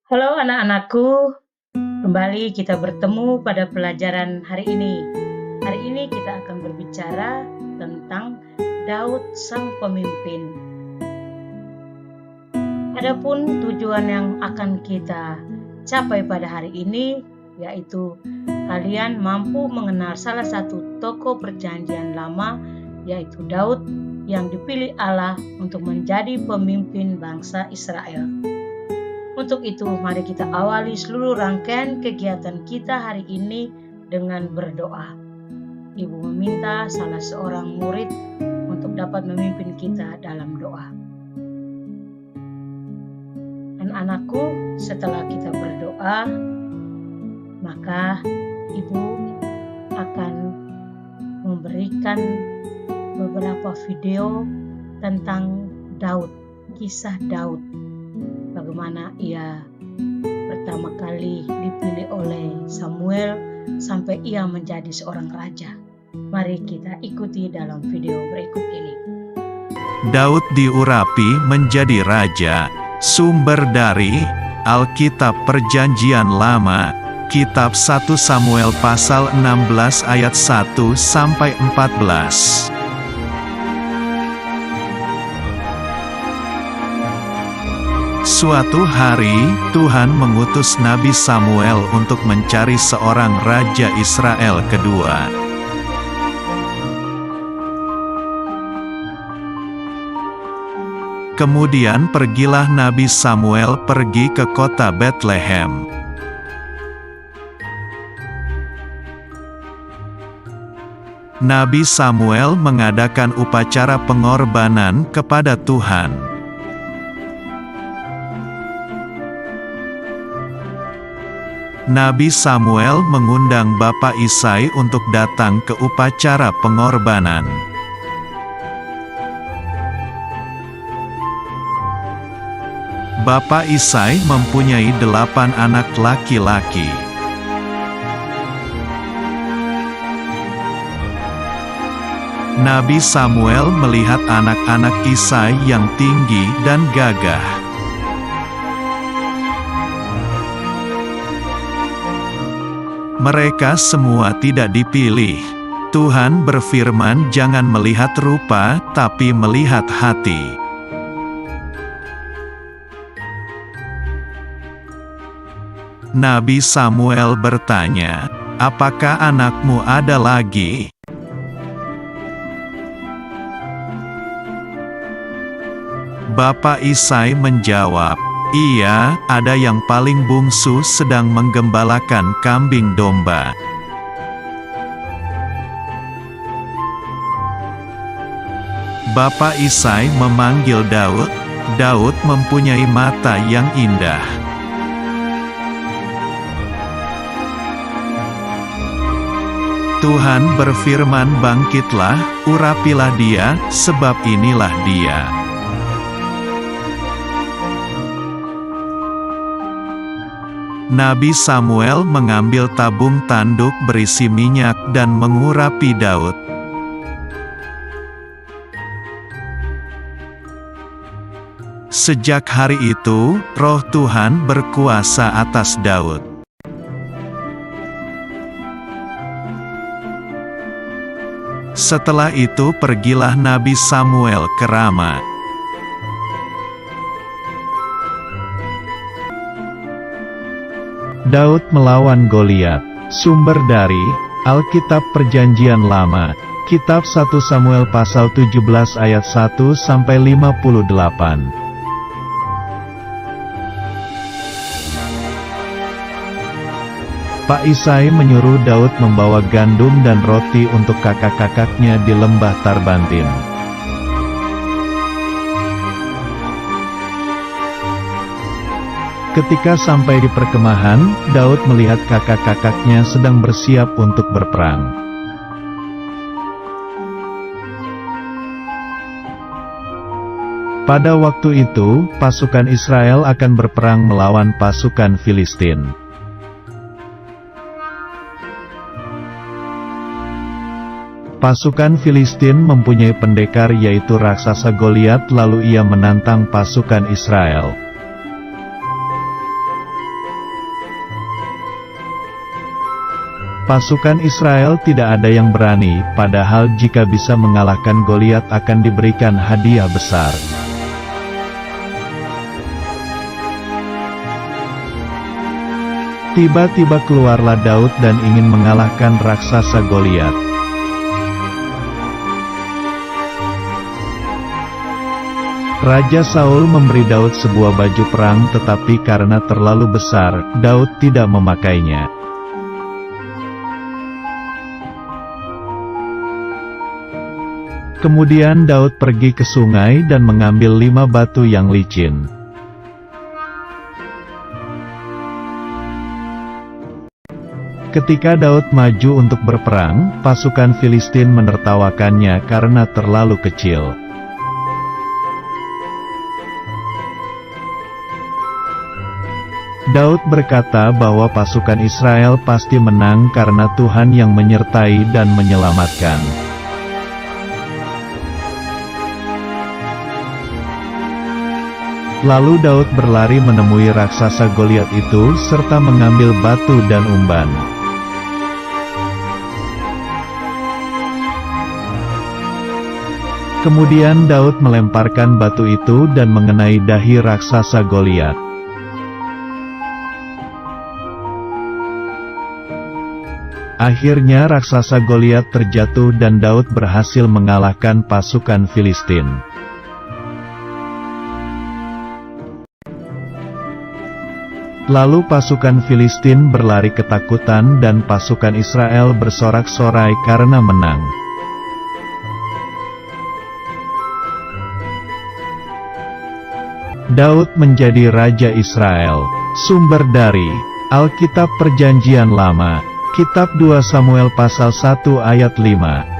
Halo anak-anakku, kembali kita bertemu pada pelajaran hari ini. Hari ini kita akan berbicara tentang Daud sang pemimpin. Adapun tujuan yang akan kita capai pada hari ini, yaitu kalian mampu mengenal salah satu tokoh perjanjian lama, yaitu Daud yang dipilih Allah untuk menjadi pemimpin bangsa Israel. Untuk itu, mari kita awali seluruh rangkaian kegiatan kita hari ini dengan berdoa. Ibu meminta salah seorang murid untuk dapat memimpin kita dalam doa. Dan anakku, setelah kita berdoa, maka Ibu akan memberikan beberapa video tentang Daud, kisah Daud. Bagaimana ia pertama kali dipilih oleh Samuel sampai ia menjadi seorang raja. Mari kita ikuti dalam video berikut ini. Daud diurapi menjadi raja. Sumber dari Alkitab Perjanjian Lama, Kitab 1 Samuel pasal 16 ayat 1 sampai 14. Suatu hari, Tuhan mengutus Nabi Samuel untuk mencari seorang raja Israel kedua. Kemudian pergilah Nabi Samuel pergi ke kota Betlehem. Nabi Samuel mengadakan upacara pengorbanan kepada Tuhan. Nabi Samuel mengundang Bapak Isai untuk datang ke upacara pengorbanan. Bapak Isai mempunyai 8 anak laki-laki. Nabi Samuel melihat anak-anak Isai yang tinggi dan gagah. Mereka semua tidak dipilih. Tuhan berfirman, "Jangan melihat rupa, tapi melihat hati." Nabi Samuel bertanya, "Apakah anakmu ada lagi?" Bapak Isai menjawab, "Iya, ada yang paling bungsu sedang menggembalakan kambing domba." Bapak Isai memanggil Daud. Daud mempunyai mata yang indah. Tuhan berfirman, "Bangkitlah, urapilah dia, sebab inilah dia." Nabi Samuel mengambil tabung tanduk berisi minyak dan mengurapi Daud. Sejak hari itu, Roh Tuhan berkuasa atas Daud. Setelah itu pergilah Nabi Samuel ke Rama. Daud melawan Goliat. Sumber dari Alkitab Perjanjian Lama, Kitab 1 Samuel pasal 17 ayat 1 sampai 58. Pak Isai menyuruh Daud membawa gandum dan roti untuk kakak-kakaknya di lembah Tarbantin. Ketika sampai di perkemahan, Daud melihat kakak-kakaknya sedang bersiap untuk berperang. Pada waktu itu, pasukan Israel akan berperang melawan pasukan Filistin. Pasukan Filistin mempunyai pendekar yaitu raksasa Goliat, lalu ia menantang pasukan Israel. Pasukan Israel tidak ada yang berani, padahal jika bisa mengalahkan Goliat akan diberikan hadiah besar. Tiba-tiba keluarlah Daud dan ingin mengalahkan raksasa Goliat. Raja Saul memberi Daud sebuah baju perang, tetapi karena terlalu besar, Daud tidak memakainya. Kemudian Daud pergi ke sungai dan mengambil 5 batu yang licin. Ketika Daud maju untuk berperang, pasukan Filistin menertawakannya karena terlalu kecil. Daud berkata bahwa pasukan Israel pasti menang karena Tuhan yang menyertai dan menyelamatkan. Lalu Daud berlari menemui raksasa Goliat itu serta mengambil batu dan umban. Kemudian Daud melemparkan batu itu dan mengenai dahi raksasa Goliat. Akhirnya raksasa Goliat terjatuh dan Daud berhasil mengalahkan pasukan Filistin. Lalu pasukan Filistin berlari ketakutan dan pasukan Israel bersorak-sorai karena menang. Daud menjadi Raja Israel. Sumber dari Alkitab Perjanjian Lama, Kitab 2 Samuel pasal 1 ayat 5.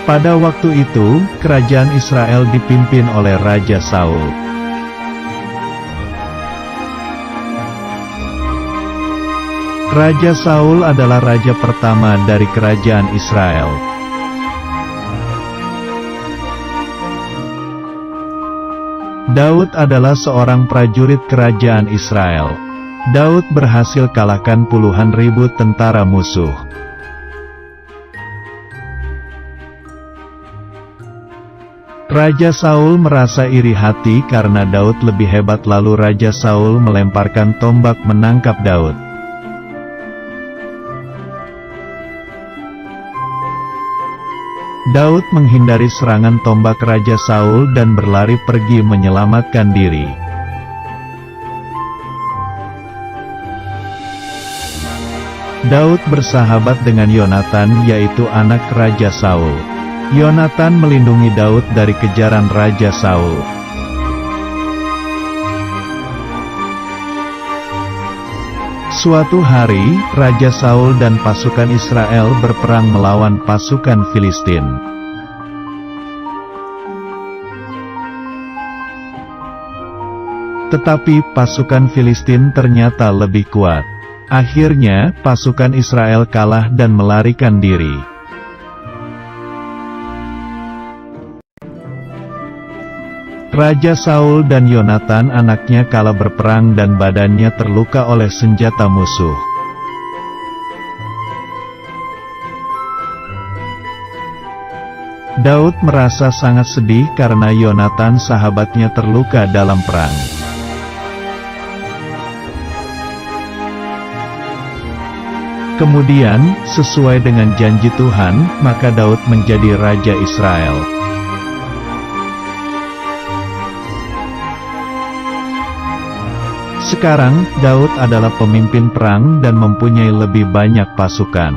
Pada waktu itu, kerajaan Israel dipimpin oleh Raja Saul. Raja Saul adalah raja pertama dari kerajaan Israel. Daud adalah seorang prajurit kerajaan Israel. Daud berhasil kalahkan puluhan ribu tentara musuh. Raja Saul merasa iri hati karena Daud lebih hebat, lalu Raja Saul melemparkan tombak menangkap Daud. Daud menghindari serangan tombak Raja Saul dan berlari pergi menyelamatkan diri. Daud bersahabat dengan Yonatan, yaitu anak Raja Saul. Yonatan melindungi Daud dari kejaran Raja Saul. Suatu hari, Raja Saul dan pasukan Israel berperang melawan pasukan Filistin. Tetapi pasukan Filistin ternyata lebih kuat. Akhirnya, pasukan Israel kalah dan melarikan diri. Raja Saul dan Yonatan anaknya kalah berperang dan badannya terluka oleh senjata musuh. Daud merasa sangat sedih karena Yonatan sahabatnya terluka dalam perang. Kemudian, sesuai dengan janji Tuhan, maka Daud menjadi Raja Israel. Sekarang, Daud adalah pemimpin perang dan mempunyai lebih banyak pasukan.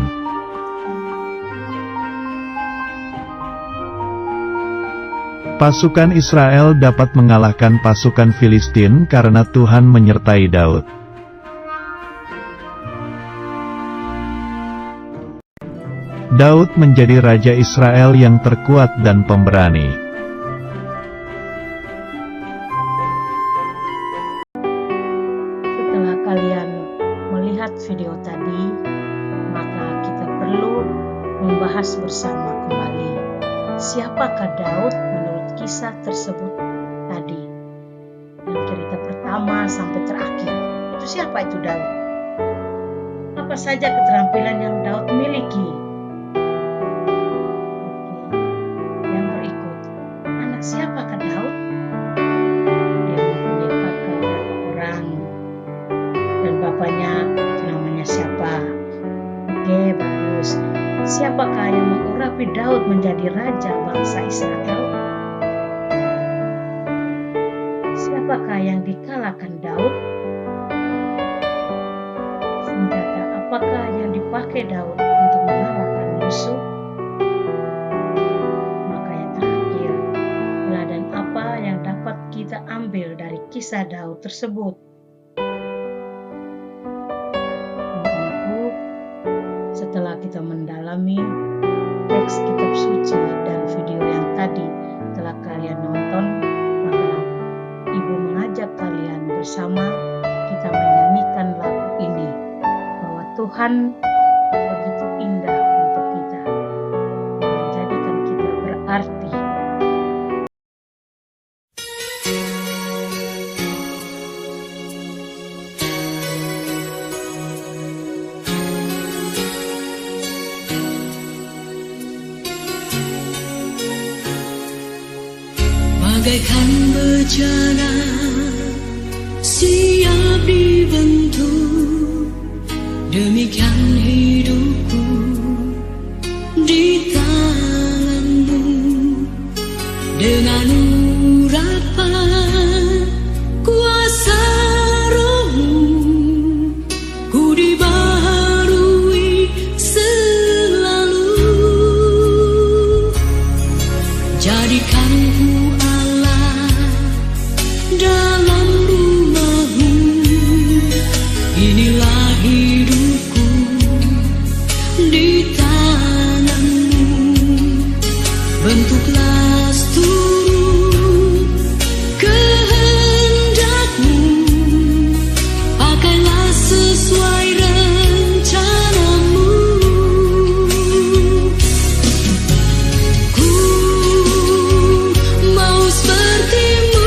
Pasukan Israel dapat mengalahkan pasukan Filistin karena Tuhan menyertai Daud. Daud menjadi Raja Israel yang terkuat dan pemberani. Video tadi, maka kita perlu membahas bersama kembali siapakah Daud menurut kisah tersebut tadi. Dan cerita pertama pertama sampai terakhir. Itu siapa itu Daud? Apa saja keterampilan yang Daud miliki? Oke, yang berikut. Anak siapakah Daud? Dia mempunyai kakak berapa orang? Dan bapaknya itu namanya siapa? Oke, bagus. Siapakah yang mengurapi Daud menjadi raja bangsa Israel? Siapakah yang dikalahkan Daud? Senjata apakah yang dipakai Daud untuk mengalahkan musuh? Maka yang terakhir, teladan apa yang dapat kita ambil dari kisah Daud tersebut? Teman-temanku, setelah kita mendalami teks kitab suci dan video yang tadi telah kalian nonton, maka Ibu mengajak kalian bersama kita menyanyikan lagu ini, bahwa Tuhan begitu indah untuk kita, menjadikan kita berarti. Bagaikan bejana siap dibentuk, demikian hidupku di tanganmu. Dengan urapan kuasa Roh-Mu, ku dibaharui selalu. Jadikan ku dalam rumah-Mu, inilah hidupku di tangan-Mu. Bentuklah seluruh kehendak-Mu, pakailah sesuai rencana-Mu. Ku mau seperti-Mu,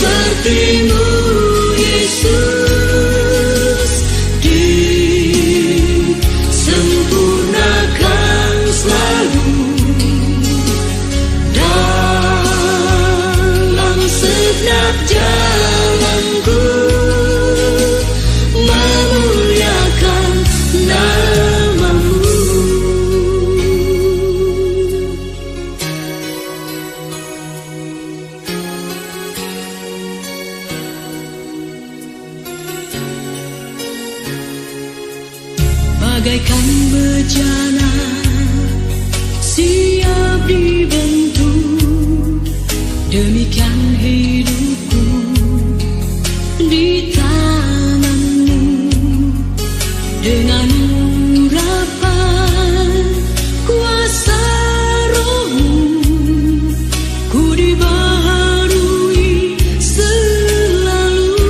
seperti-Mu Yesus, disempurnakan selalu dalam segenap jalanku, memuliakan nama-Mu. Bagaikan bejana siap dibentuk, demikian hidupku di tangan-Mu. Dengan urapan kuasa Roh-Mu, ku dibaharui selalu.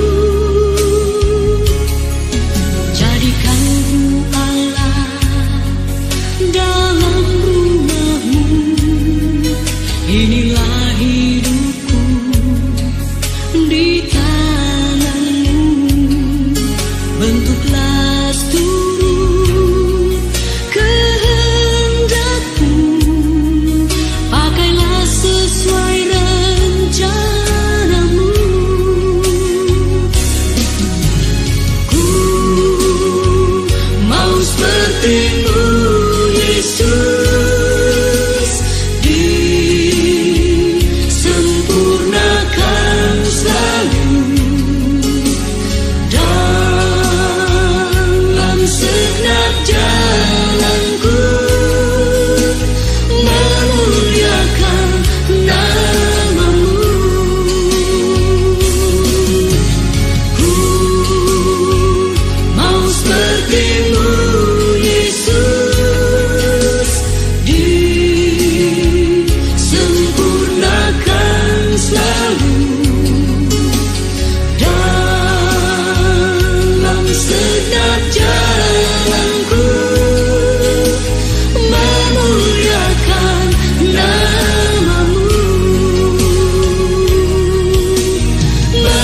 Jadikan dalam rumah-Mu, inilah hidupku di tangan-Mu. Bentuklah seluruh kehendak-Mu, pakailah sesuai rencana-Mu. Ku mau seperti-Mu Yesus, disempurnakan selalu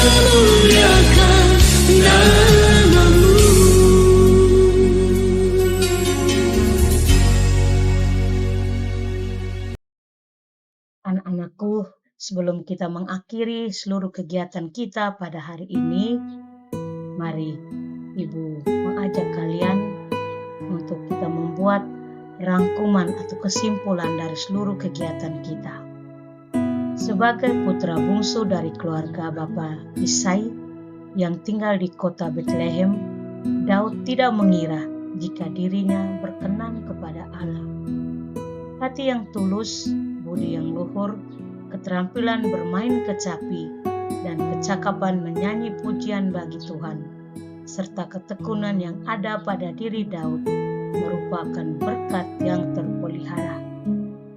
memuliakan nama-Mu. Anak-anakku, sebelum kita mengakhiri seluruh kegiatan kita pada hari ini, mari Ibu mengajak kalian untuk kita membuat rangkuman atau kesimpulan dari seluruh kegiatan kita. Sebagai putra bungsu dari keluarga Bapak Isai yang tinggal di kota Bethlehem, Daud tidak mengira jika dirinya berkenan kepada Allah. Hati yang tulus, budi yang luhur, keterampilan bermain kecapi, dan kecakapan menyanyi pujian bagi Tuhan, serta ketekunan yang ada pada diri Daud merupakan berkat yang terpelihara,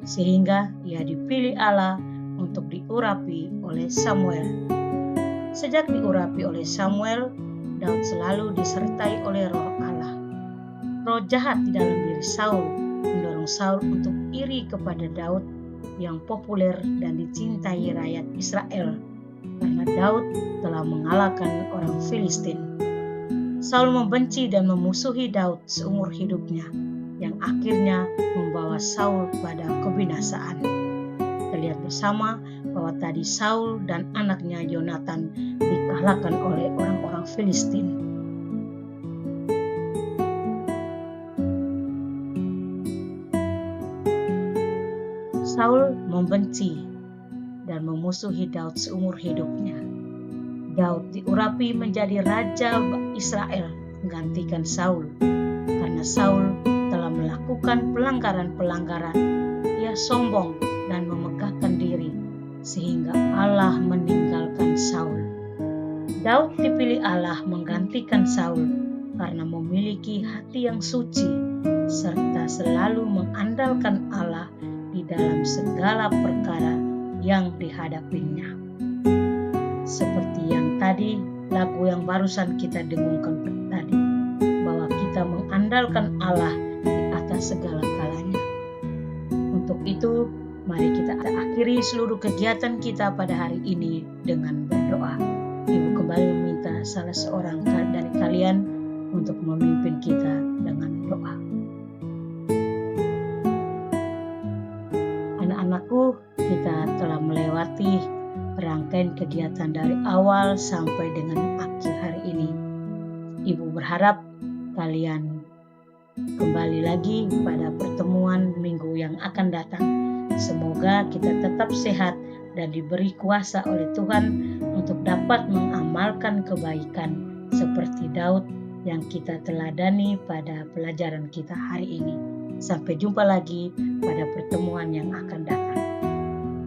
sehingga ia dipilih Allah untuk diurapi oleh Samuel. Sejak diurapi oleh Samuel, Daud selalu disertai oleh Roh Allah. Roh jahat di dalam diri Saul mendorong Saul untuk iri kepada Daud yang populer dan dicintai rakyat Israel, karena Daud telah mengalahkan orang Filistin. Saul membenci dan memusuhi Daud seumur hidupnya, yang akhirnya membawa Saul pada kebinasaan. Kita lihat bersama bahwa tadi Saul dan anaknya Yonatan dikalahkan oleh orang-orang Filistin. Saul membenci dan memusuhi Daud seumur hidupnya. Daud diurapi menjadi raja Israel menggantikan Saul, karena Saul telah melakukan pelanggaran-pelanggaran. Ia sombong dan memegahkan diri, sehingga Allah meninggalkan Saul. Daud dipilih Allah menggantikan Saul karena memiliki hati yang suci, serta selalu mengandalkan Allah di dalam segala perkara yang dihadapinya. Seperti yang tadi, lagu yang barusan kita dengungkan tadi, bahwa kita mengandalkan Allah di atas segala kalanya. Untuk itu, mari kita akhiri seluruh kegiatan kita pada hari ini dengan berdoa. Ibu kembali meminta salah seorang dari kalian untuk memimpin kita dengan doa. Anak-anakku, kita telah melewati rangkaian kegiatan dari awal sampai dengan akhir hari ini. Ibu berharap kalian kembali lagi pada pertemuan minggu yang akan datang. Semoga kita tetap sehat dan diberi kuasa oleh Tuhan untuk dapat mengamalkan kebaikan seperti Daud yang kita teladani pada pelajaran kita hari ini. Sampai jumpa lagi pada pertemuan yang akan datang.